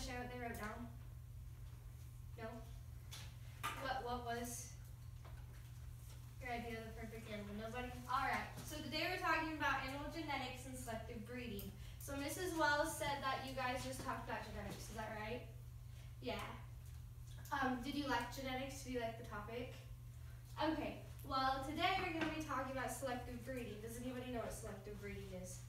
to share what they wrote down? No? What was your idea of the perfect animal? Nobody? Alright, so today we're talking about animal genetics and selective breeding. So Mrs. Wells said that you guys just talked about genetics, is that right? Yeah. Did you like genetics? Did you like the topic? Okay, well today we're going to be talking about selective breeding. Does anybody know what selective breeding is?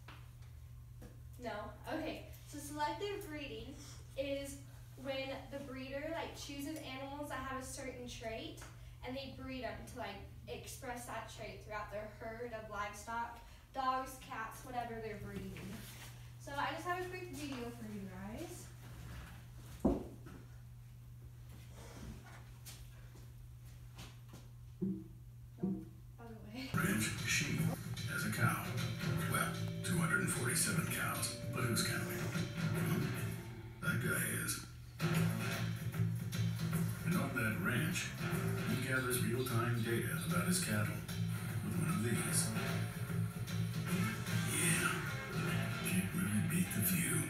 No? Okay, so selective breeding is when the breeder chooses animals that have a certain trait and they breed them to express that trait throughout their herd of livestock, dogs, cats, whatever they're breeding. So I just have a quick video for you guys. Ranch sheep as a cow. Well, 247 cows, but who's counting? That guy is. And on that ranch, he gathers real-time data about his cattle with one of these. Yeah, can't really beat the view.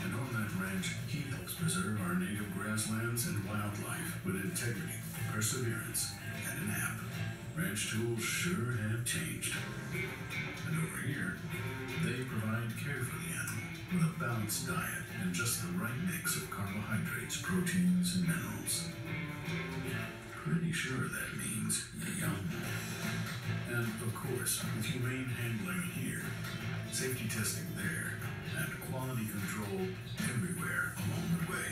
And on that ranch, he helps preserve our native grasslands and wildlife with integrity, perseverance, and an app. Ranch tools sure have changed. And over here, they provide care for the animal with a balanced diet and just the right mix of carbohydrates, proteins, and minerals. Pretty sure that means yum. And of course, with humane handling here, safety testing there, and quality control everywhere along the way.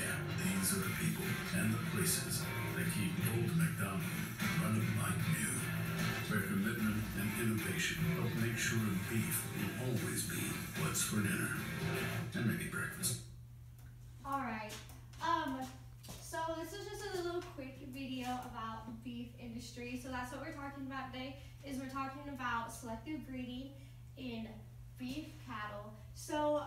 Yeah, these are the people and the places that keep old MacDonald running like new, where commitment and innovation help make sure beef will always be what's for dinner and maybe breakfast. All right. So this is just a little quick video about the beef industry. So that's what we're talking about today. Is we're talking about selective breeding in beef cattle. So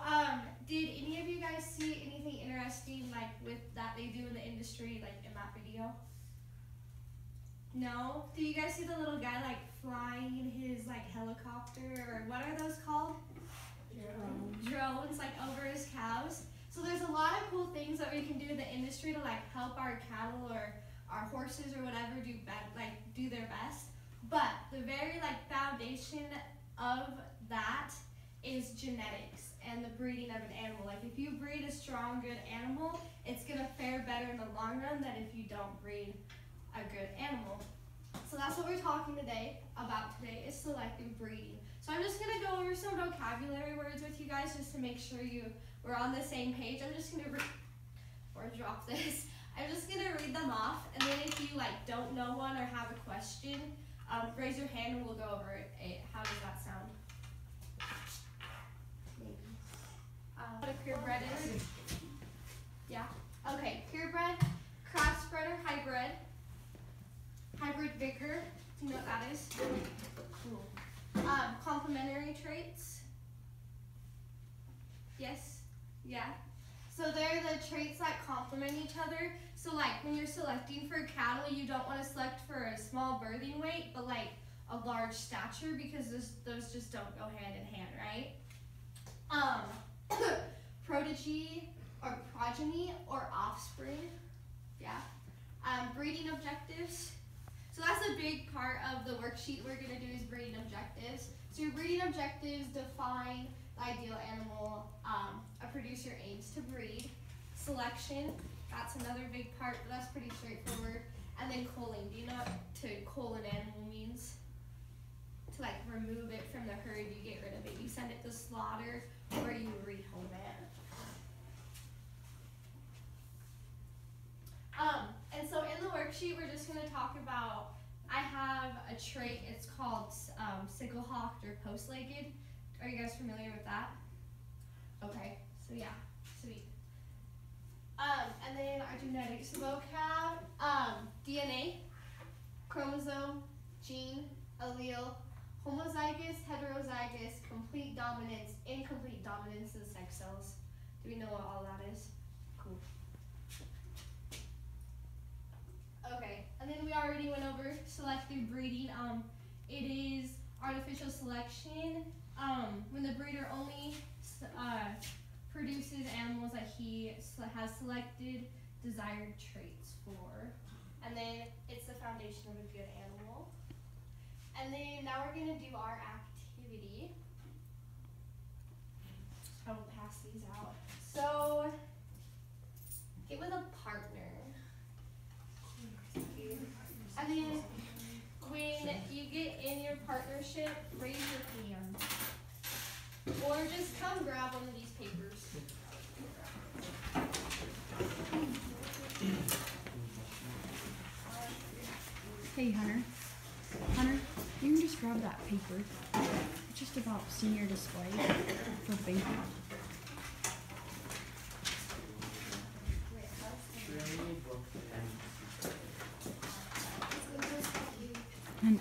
did any of you guys see anything interesting with that they do in the industry in that video? No? Do you guys see the little guy flying his helicopter, or what are those called? Drones over his cows. So there's a lot of cool things that we can do in the industry to help our cattle or our horses or whatever do their best. But the very foundation of that is genetics and the breeding of an animal. If you breed a strong, good animal, it's gonna fare better in the long run than if you don't breed a good animal. So that's what we're talking about today is selective breeding. So I'm just gonna go over some vocabulary words with you guys just to make sure we're on the same page. I'm just gonna drop this. I'm just gonna read them off, and then if you don't know one or have a question, raise your hand and we'll go over it. How does that sound? Maybe. What a purebred is? Yeah. Okay. Purebred, crossbred or hybrid. Hybrid vigor. Do you know what that is? Cool. Complementary traits. Yes? Yeah. So they're the traits that complement each other. So when you're selecting for cattle, you don't want to select for a small birthing weight, but a large stature, because those just don't go hand in hand, right? Progeny or offspring. Yeah. Breeding objectives. So that's a big part of the worksheet we're going to do is breeding objectives. So your breeding objectives define the ideal animal a producer aims to breed. Selection, that's another big part, but that's pretty straightforward. And then culling. Do you know what to cull an animal means? To remove it from the herd, you get rid of it. You send it to slaughter or you rehome it. And so in the worksheet, we're just going to talk about, I have a trait, it's called sickle-hawked or post-legged. Are you guys familiar with that? Okay, so yeah, sweet. And then our genetics vocab, DNA, chromosome, gene, allele, homozygous, heterozygous, complete dominance, incomplete dominance of sex cells. Do we know what all that is? Cool. Okay, and then we already went over selective breeding. It is artificial selection when the breeder only produces animals that he has selected desired traits for. And then it's the foundation of a good animal. And then now we're going to do our activity. I will pass these out. So, get with a partner. And then when you get in your partnership, raise your hand. Or just come grab one of these papers. Hey, Hunter. Hunter, you can just grab that paper. It's just about senior display for bingo. And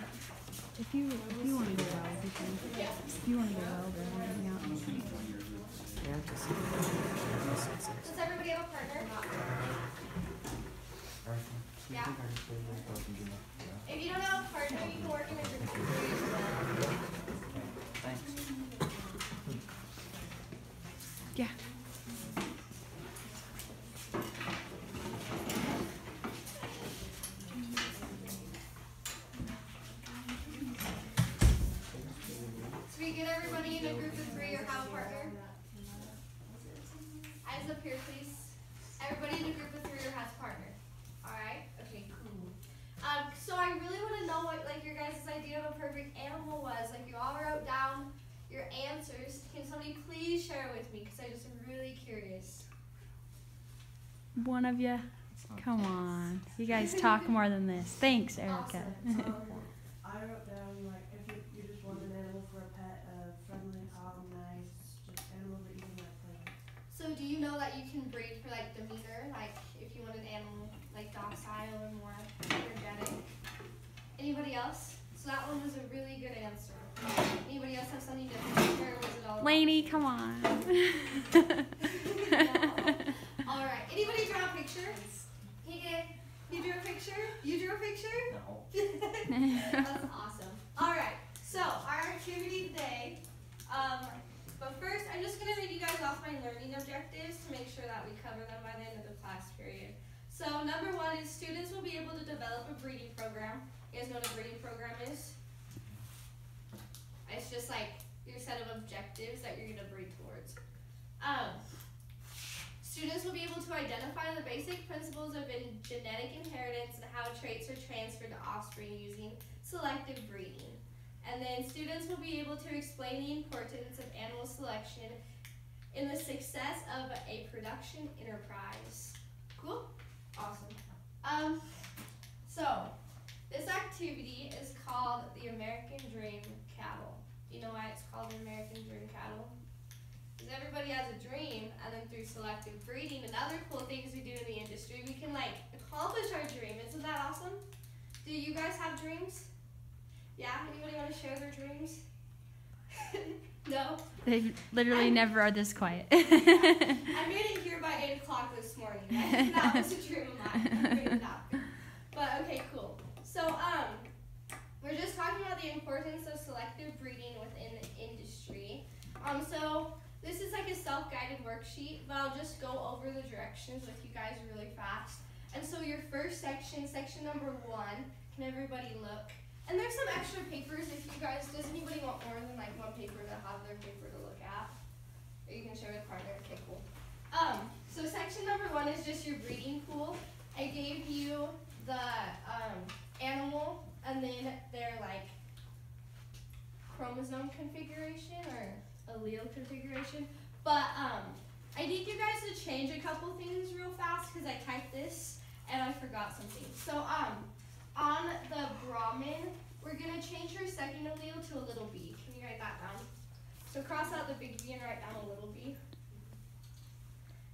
if you want to go out, you can. Yeah. If you want to go out, or want to hang out, you can. Does everybody have a partner? Yeah. If you don't have a partner, you can work in a group of three as well. Thanks. Yeah. So we get everybody in a group of three or have a partner? Eyes up here, please. Everybody in a group of three or has a partner. Alright? Okay, cool. So I really want to know what your guys' idea of a perfect animal was. Like, you all wrote down your answers. Can somebody please share it with me? Because I just am really curious. One of you. Come on. You guys talk more than this. Thanks, Erica. Awesome. I wrote down, like, if you just want an animal for a pet, friendly, calm, nice, just animal that you can like play with. So do you know that you can breed for like demeanor? Like if you want an animal like docile or more energetic? Anybody else? So that one was a really good answer. Anybody else have something different? Or was it all? Lainey, come on. All right. Anybody draw a picture? He did. You drew a picture? You drew a picture? No. That's awesome. All right. So our activity today. But first, I'm just going to read you guys off my learning objectives to make sure that we cover them by the end of the class period. So number 1 is students will be able to develop a breeding program. You guys know what a breeding program is? It's just like your set of objectives that you're going to breed towards. Students will be able to identify the basic principles of genetic inheritance and how traits are transferred to offspring using selective breeding. And then students will be able to explain the importance of animal selection in the success of a production enterprise. Cool? Awesome. So this activity is called the American Dream Cattle. Do you know why it's called the American Dream Cattle? Because everybody has a dream, and then through selective breeding and other cool things we do in the industry, we can like accomplish our dream. Isn't that awesome? Do you guys have dreams? Yeah? Anybody want to share their dreams? No? They literally never are this quiet. I made it here by 8 o'clock this morning. That was a dream of mine. I made it happen. But okay, cool. So we're just talking about the importance of selective breeding within the industry. So this is like a self-guided worksheet, but I'll just go over the directions with you guys really fast. And so your first section, section number 1, can everybody look? And there's some extra papers if you guys, does anybody want more than like one paper to have their paper to look at? Or you can share with a partner, okay, cool. So section number 1 is just your breeding pool. I gave you the animal and then their like chromosome configuration or allele configuration. But I need you guys to change a couple things real fast because I typed this and I forgot something. So on the Brahmin, we're going to change her second allele to a little b. Can you write that down? So cross out the big B and write down a little b.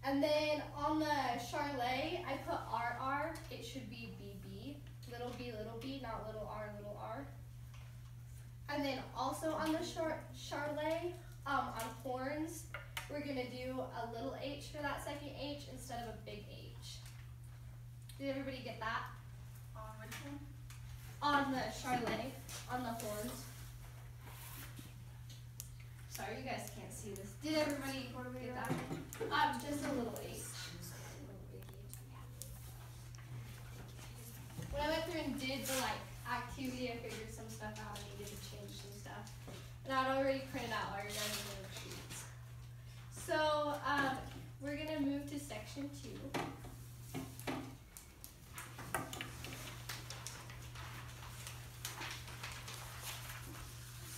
And then on the Charlet, I put RR. It should be BB. Little b, not little r. And then also on the Charlet, on horns, we're going to do a little h for that second H instead of a big H. Did everybody get that? On which one? On the Charlet, on the horns. Sorry, you guys can't see. see this. Did everybody get that? Just a little H. When I went through and did the activity, I figured some stuff out. I needed to change some stuff, and I'd already printed out all your guys' worksheets. So we're gonna move to section 2.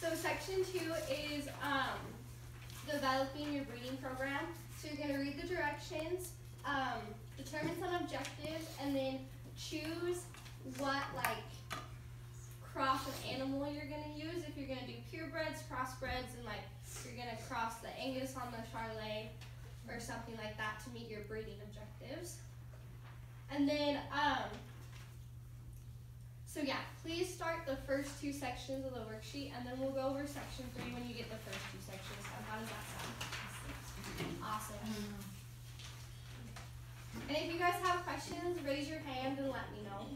So section 2 is developing your breeding program. So you're gonna read the directions, determine some objectives, and then choose what cross of animal you're gonna use. If you're gonna do purebreds, crossbreds, and you're gonna cross the Angus on the Charolais or something like that to meet your breeding objectives. And then so yeah, please start the first 2 sections of the worksheet, and then we'll go over section 3 when you get the first 2 sections done. How does that sound? Awesome. And if you guys have questions, raise your hand and let me know.